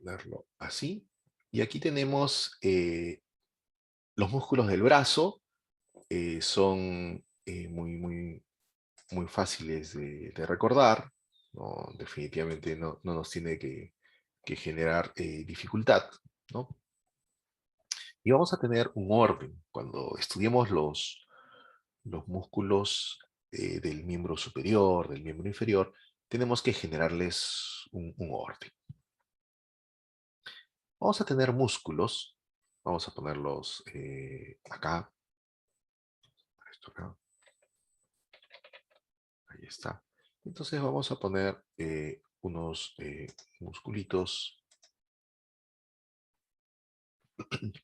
ponerlo así. Y aquí tenemos los músculos del brazo. Son muy fáciles de recordar. ¿No? Definitivamente no nos tiene que generar dificultad, ¿no? Y vamos a tener un orden. Cuando estudiemos los músculos del miembro superior, del miembro inferior, tenemos que generarles un orden. Vamos a tener músculos. Vamos a ponerlos acá. Esto acá. Ahí está. Entonces vamos a poner unos musculitos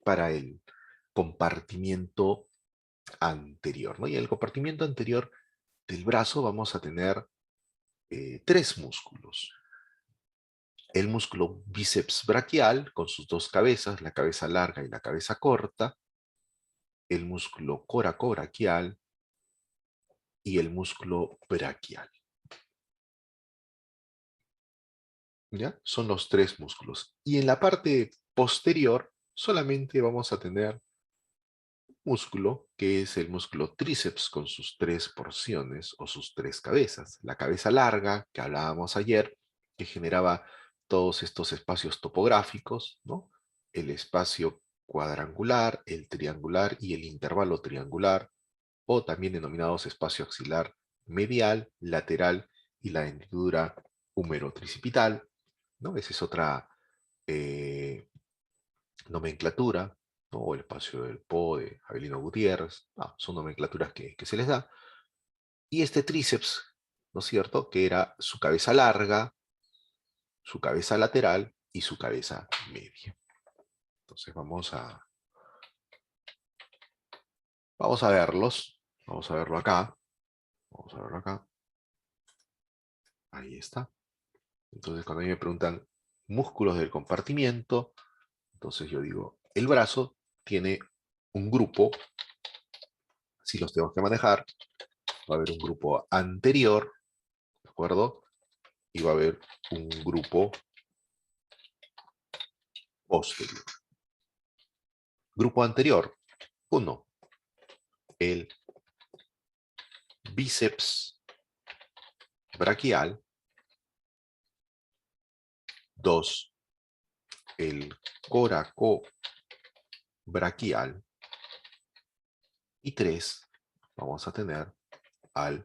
para el compartimiento anterior, ¿no? Y en el compartimiento anterior del brazo vamos a tener tres músculos. El músculo bíceps braquial con sus dos cabezas, la cabeza larga y la cabeza corta. El músculo coracobraquial y el músculo braquial. ¿Ya? Son los tres músculos. Y en la parte posterior solamente vamos a tener músculo, que es el músculo tríceps con sus tres porciones o sus tres cabezas. La cabeza larga, que hablábamos ayer, que generaba todos estos espacios topográficos, ¿no? El espacio cuadrangular, el triangular y el intervalo triangular, o también denominados espacio axilar medial, lateral y la hendidura húmero-tricipital, ¿no? Esa es otra nomenclatura, ¿no? O el espacio del Po de Avelino Gutiérrez, son nomenclaturas que se les da. Y este tríceps, ¿no es cierto?, que era su cabeza larga, su cabeza lateral y su cabeza media. Entonces vamos a verlos, vamos a verlo acá, vamos a verlo acá, ahí está. Entonces cuando a mí me preguntan músculos del compartimiento, entonces yo digo, el brazo tiene un grupo, si los tenemos que manejar, va a haber un grupo anterior, ¿de acuerdo? Y va a haber un grupo posterior. Grupo anterior, 1, el bíceps braquial, 2, el coracobraquial, y 3, vamos a tener al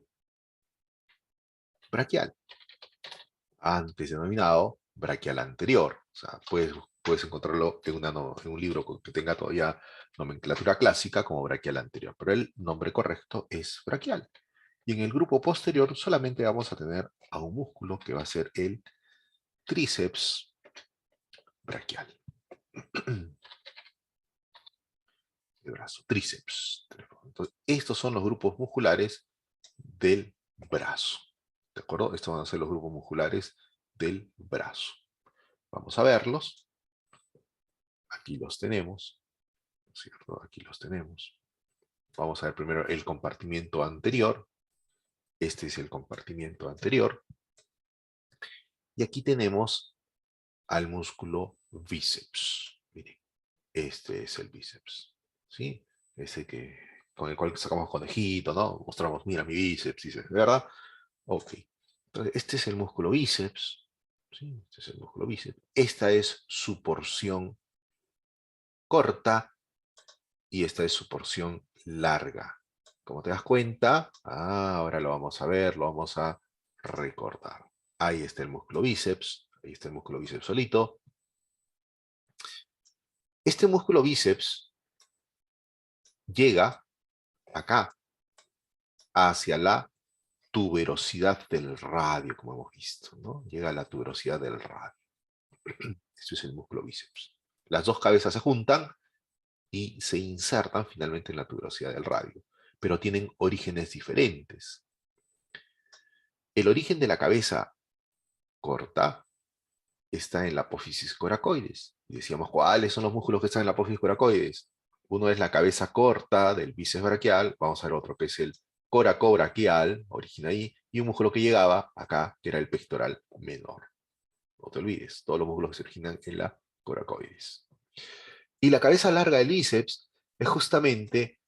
braquial, antes denominado braquial anterior. O sea, puedes encontrarlo en un libro que tenga todavía nomenclatura clásica como braquial anterior, pero el nombre correcto es braquial. Y en el grupo posterior solamente vamos a tener a un músculo que va a ser el tríceps braquial. El brazo, tríceps. Entonces, estos son los grupos musculares del brazo. ¿De acuerdo? Estos van a ser los grupos musculares del brazo. Vamos a verlos. Aquí los tenemos, ¿no es cierto? Aquí los tenemos. Vamos a ver primero el compartimiento anterior. Este es el compartimiento anterior. Y aquí tenemos al músculo bíceps. Miren, este es el bíceps. ¿Sí? Ese con el cual sacamos conejito, ¿no? Mostramos, mira mi bíceps, dice, ¿verdad? Ok. Entonces, este es el músculo bíceps. ¿Sí? Este es el músculo bíceps. Esta es su porción corta y esta es su porción larga. Como te das cuenta, ahora lo vamos a ver, lo vamos a recordar. Ahí está el músculo bíceps, ahí está el músculo bíceps solito. Este músculo bíceps llega acá, hacia la tuberosidad del radio, como hemos visto, ¿no? Llega a la tuberosidad del radio. Este es el músculo bíceps. Las dos cabezas se juntan y se insertan finalmente en la tuberosidad del radio, pero tienen orígenes diferentes. El origen de la cabeza corta está en la apófisis coracoides. Y decíamos, ¿cuáles son los músculos que están en la apófisis coracoides? Uno es la cabeza corta del bíceps braquial, vamos a ver otro que es el coracobraquial, origina ahí, y un músculo que llegaba acá, que era el pectoral menor. no te olvides, todos los músculos que se originan en la coracoides. Y la cabeza larga del bíceps es justamente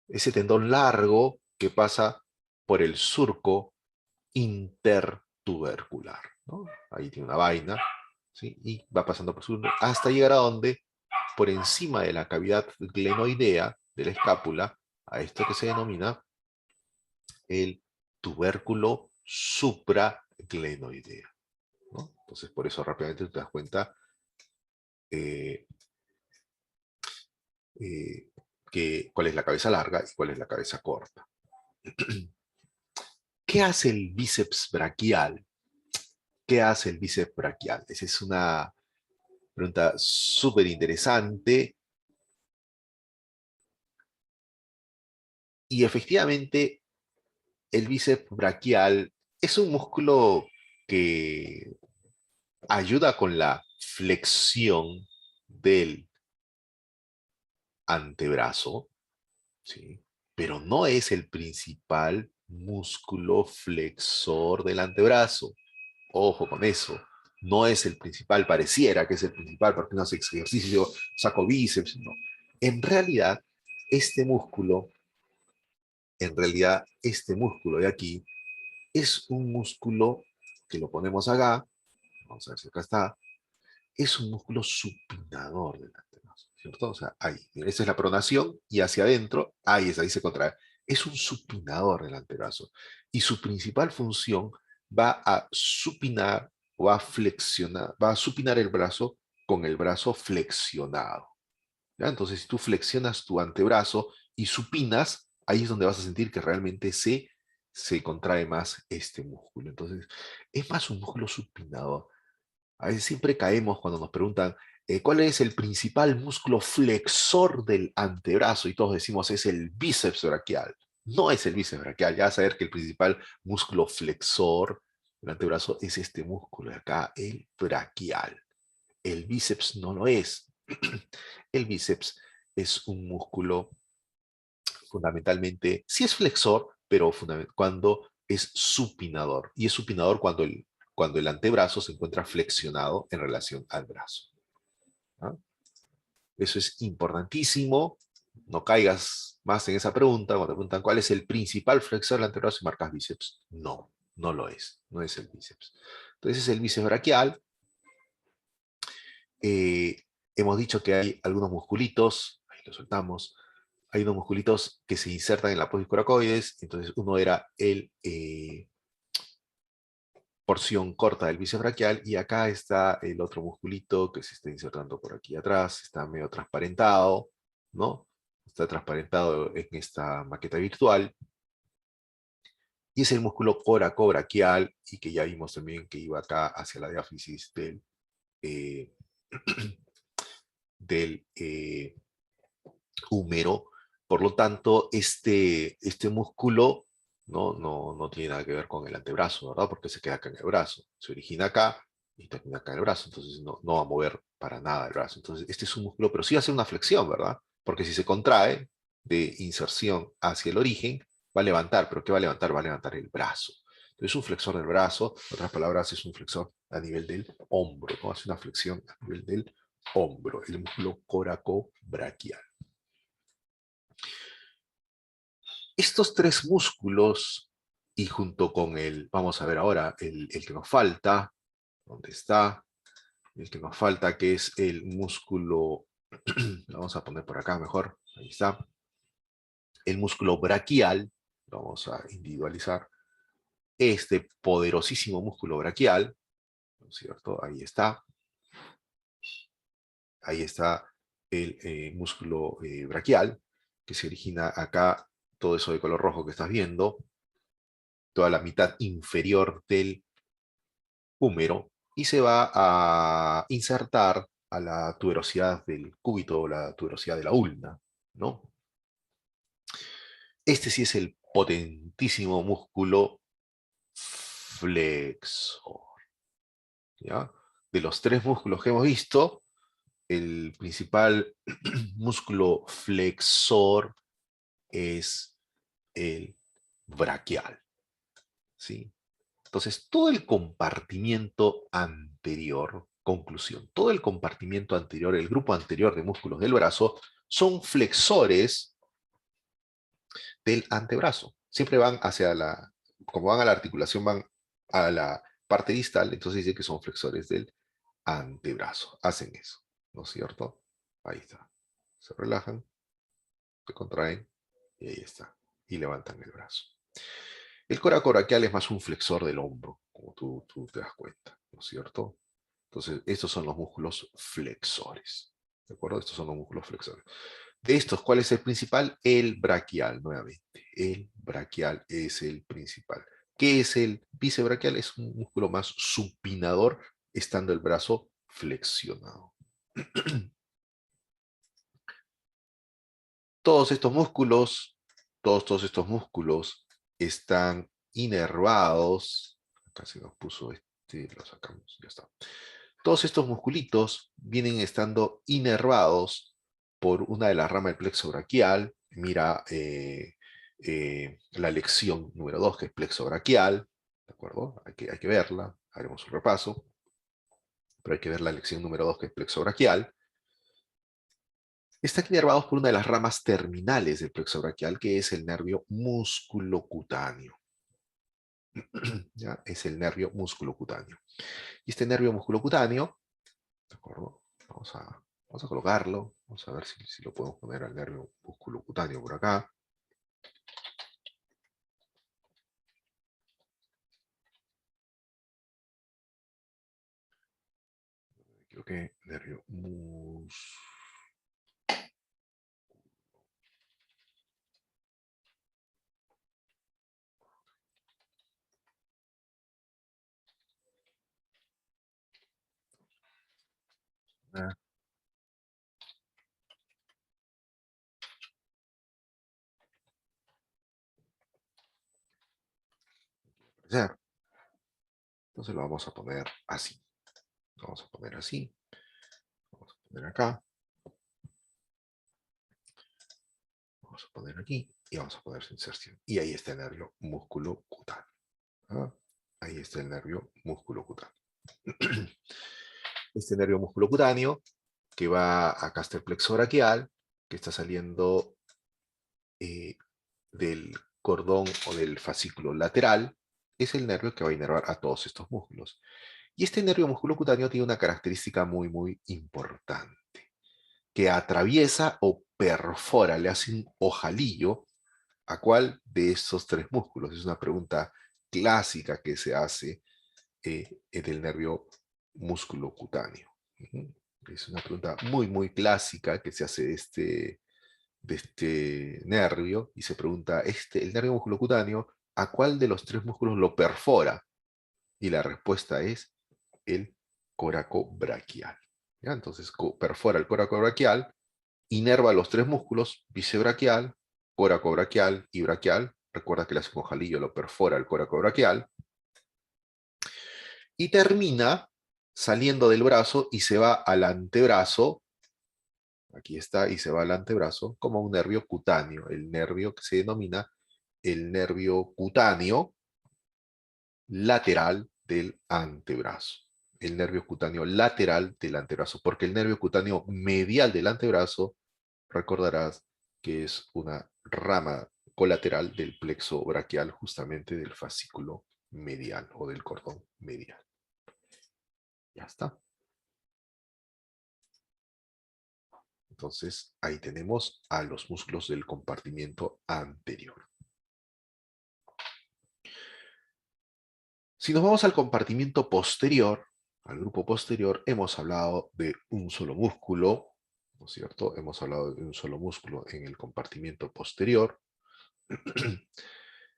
ese tendón largo que pasa por el surco intertubercular, ¿no? Ahí tiene una vaina, ¿sí? Y va pasando por su hasta llegar a donde, por encima de la cavidad glenoidea de la escápula, a esto que se denomina el tubérculo supraglenoideo, ¿no? Entonces, por eso rápidamente te das cuenta eh, eh, cuál es la cabeza larga y cuál es la cabeza corta. ¿Qué hace el bíceps braquial? ¿Qué hace el bíceps braquial? Esa es una pregunta súper interesante. Y efectivamente, el bíceps braquial es un músculo que ayuda con la flexión del antebrazo, ¿sí? Pero no es el principal músculo flexor del antebrazo. Ojo con eso. No es el principal, pareciera que es el principal, porque uno hace ejercicio, saco bíceps, no. En realidad, este músculo, este músculo de aquí, es un músculo que lo ponemos acá, vamos a ver si acá está, es un músculo supinador del antebrazo, ¿cierto? O sea, ahí, esa es la pronación y hacia adentro, ahí se contrae. Es un supinador del antebrazo y su principal función va a supinar o va a flexionar, va a supinar el brazo con el brazo flexionado. ¿Ya? Entonces, si tú flexionas tu antebrazo y supinas, ahí es donde vas a sentir que realmente se contrae más este músculo. Entonces, es más un músculo supinador. A veces siempre caemos cuando nos preguntan cuál es el principal músculo flexor del antebrazo y todos decimos es el bíceps braquial. No es el bíceps braquial, ya vas a ver que el principal músculo flexor del antebrazo es este músculo de acá, el braquial. El bíceps no lo es. El bíceps es un músculo fundamentalmente, sí es flexor, pero cuando es supinador. Y es supinador cuando el antebrazo se encuentra flexionado en relación al brazo. ¿Ah? Eso es importantísimo. No caigas más en esa pregunta. Cuando te preguntan cuál es el principal flexor del antebrazo y marcas bíceps. No, no lo es. No es el bíceps. Entonces es el bíceps braquial. Eh, hemos dicho que hay algunos musculitos, ahí lo soltamos, hay unos musculitos que se insertan en la apófisis coracoides, entonces uno era el porción corta del bíceps braquial, y acá está el otro musculito que se está insertando por aquí atrás, está medio transparentado, ¿no? Está transparentado en esta maqueta virtual, y es el músculo coracobraquial, y que ya vimos también que iba acá hacia la diáfisis eh, del húmero. Por lo tanto, este músculo no tiene nada que ver con el antebrazo, ¿verdad? Porque se queda acá en el brazo. Se origina acá y termina acá en el brazo. Entonces no va a mover para nada el brazo. Entonces este es un músculo, pero sí hace una flexión, ¿verdad? Porque si se contrae de inserción hacia el origen, va a levantar. ¿Pero qué va a levantar? Va a levantar el brazo. Entonces es un flexor del brazo. En otras palabras, es un flexor a nivel del hombro, ¿no? Hace una flexión a nivel del hombro, el músculo coracobraquial. Estos tres músculos, y junto con vamos a ver ahora, el que nos falta, ¿dónde está? El que nos falta, que es el músculo, lo vamos a poner por acá mejor, ahí está. El músculo braquial, lo vamos a individualizar. Este poderosísimo músculo braquial, ¿no es cierto? Ahí está. Ahí está el músculo braquial, que se origina acá, todo eso de color rojo que estás viendo, toda la mitad inferior del húmero, y se va a insertar a la tuberosidad del cúbito o la tuberosidad de la ulna, ¿no? Este sí es el potentísimo músculo flexor, ¿ya? De los tres músculos que hemos visto, el principal músculo flexor es el braquial, ¿sí? Entonces, todo el compartimiento anterior, conclusión, todo el compartimiento anterior, el grupo anterior de músculos del brazo, son flexores del antebrazo. Siempre van hacia la, como van a la articulación, van a la parte distal, entonces dice que son flexores del antebrazo. Hacen eso, ¿no es cierto? Ahí está. Se relajan, se contraen, y ahí está. Y levantan el brazo. El coracoraquial es más un flexor del hombro, como tú te das cuenta, ¿no es cierto? Entonces, estos son los músculos flexores. ¿De acuerdo? Estos son los músculos flexores. De estos, ¿cuál es el principal? El braquial, nuevamente. El braquial es el principal. ¿Qué es el bíceps braquial? Es un músculo más supinador, estando el brazo flexionado. Todos estos músculos, todos estos músculos están inervados. Acá se nos puso este, lo sacamos, ya está. Todos estos musculitos vienen estando inervados por una de las ramas del plexo braquial. Mira la lección número 2, que es plexo braquial. ¿De acuerdo? Hay que verla, haremos un repaso. Pero hay que ver la lección número 2, que es plexo braquial. Están inervados por una de las ramas terminales del plexo braquial, que es el nervio musculocutáneo. ¿Ya? Es el nervio musculocutáneo. Y este nervio musculocutáneo, ¿de acuerdo? Vamos a colocarlo, vamos a ver si lo podemos poner al nervio musculocutáneo por acá. Creo que nervio muscular. Entonces lo vamos a poner así. Lo vamos a poner así. Vamos a poner acá. Vamos a poner aquí. Y vamos a poner su inserción. Y ahí está el nervio musculocutáneo. ¿Ah? Ahí está el nervio musculocutáneo. Este nervio musculocutáneo que va acá hasta el plexo braquial, que está saliendo eh, del cordón o del fascículo lateral, es el nervio que va a inervar a todos estos músculos. Y este nervio musculocutáneo tiene una característica muy, muy importante, que atraviesa o perfora, le hace un ojalillo a cuál de estos tres músculos. Es una pregunta clásica que se hace del nervio musculocutáneo. Es una pregunta muy, muy clásica que se hace de este nervio y se pregunta, el nervio musculocutáneo, ¿a cuál de los tres músculos lo perfora? Y la respuesta es el coracobraquial. ¿Ya? Entonces perfora el coracobraquial, inerva los tres músculos, bíceps coracobraquial y braquial. Recuerda que el esponjalillo lo perfora el coracobraquial. Y termina saliendo del brazo y se va al antebrazo. Aquí está, y se va al antebrazo como un nervio cutáneo. El nervio que se denomina el nervio cutáneo lateral del antebrazo. El nervio cutáneo lateral del antebrazo, porque el nervio cutáneo medial del antebrazo, recordarás que es una rama colateral del plexo braquial, justamente del fascículo medial o del cordón medial. Ya está. Entonces, ahí tenemos a los músculos del compartimiento anterior. Si nos vamos al compartimiento posterior, al grupo posterior, hemos hablado de un solo músculo, ¿no es cierto? Hemos hablado de un solo músculo en el compartimiento posterior.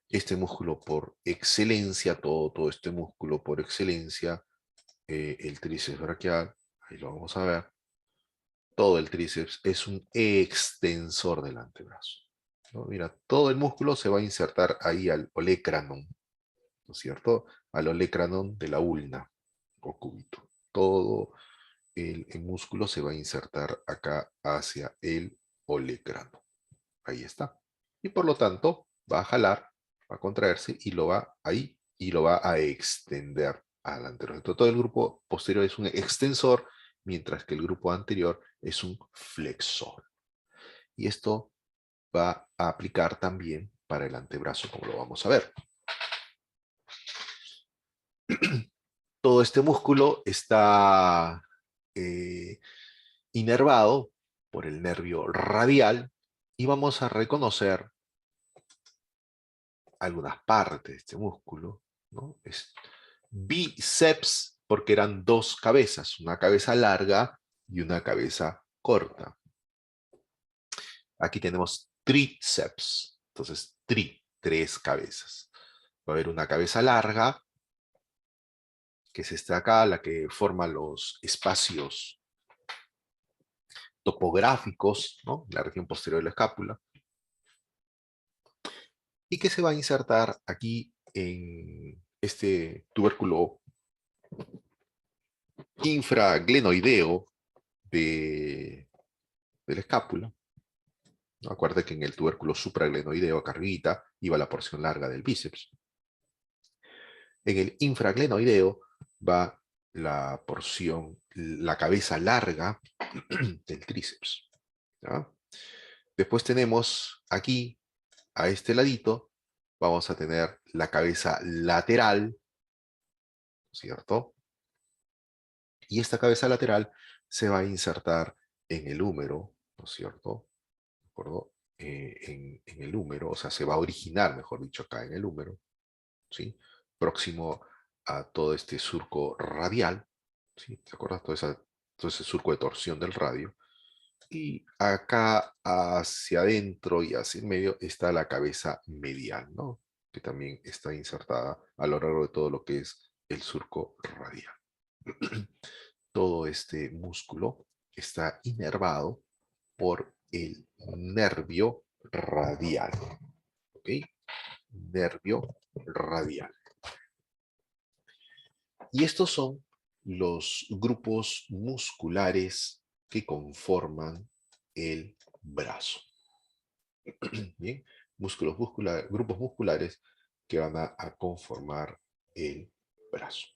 Este músculo por excelencia, todo este músculo por excelencia, el tríceps braquial, ahí lo vamos a ver, todo el tríceps es un extensor del antebrazo, ¿no? Mira, todo el músculo se va a insertar ahí al olecranon, ¿no es cierto? Al olecranon de la ulna o cúbito. Todo el músculo se va a insertar acá hacia el olecrano. Ahí está. Y por lo tanto va a jalar, va a contraerse y lo va ahí y lo va a extender al anterior. Entonces, todo el grupo posterior es un extensor, mientras que el grupo anterior es un flexor. Y esto va a aplicar también para el antebrazo, como lo vamos a ver. Todo este músculo está inervado por el nervio radial y vamos a reconocer algunas partes de este músculo, ¿no? Es bíceps porque eran dos cabezas, una cabeza larga y una cabeza corta. Aquí tenemos tríceps, entonces tres cabezas. Va a haber una cabeza larga, que es esta acá, la que forma los espacios topográficos, ¿no? La región posterior de la escápula, y que se va a insertar aquí en este tubérculo infraglenoideo de la escápula. ¿No? Acuérdate que en el tubérculo supraglenoideo, acá arribita, iba la porción larga del bíceps. En el infraglenoideo va la porción, la cabeza larga del tríceps. ¿Ya? Después tenemos aquí, a este ladito, vamos a tener la cabeza lateral, ¿cierto? Y esta cabeza lateral se va a insertar en el húmero, ¿no es cierto? ¿De acuerdo? En el húmero, o sea, se va a originar, mejor dicho, acá en el húmero, ¿sí? Próximo a todo este surco radial, ¿sí? ¿Te acuerdas? Todo ese surco de torsión del radio. Y acá hacia adentro y hacia el medio está la cabeza medial, ¿no? Que también está insertada a lo largo de todo lo que es el surco radial. Todo este músculo está inervado por el nervio radial. ¿Ok? Nervio radial. Y estos son los grupos musculares que conforman el brazo. Bien, grupos musculares que van a conformar el brazo.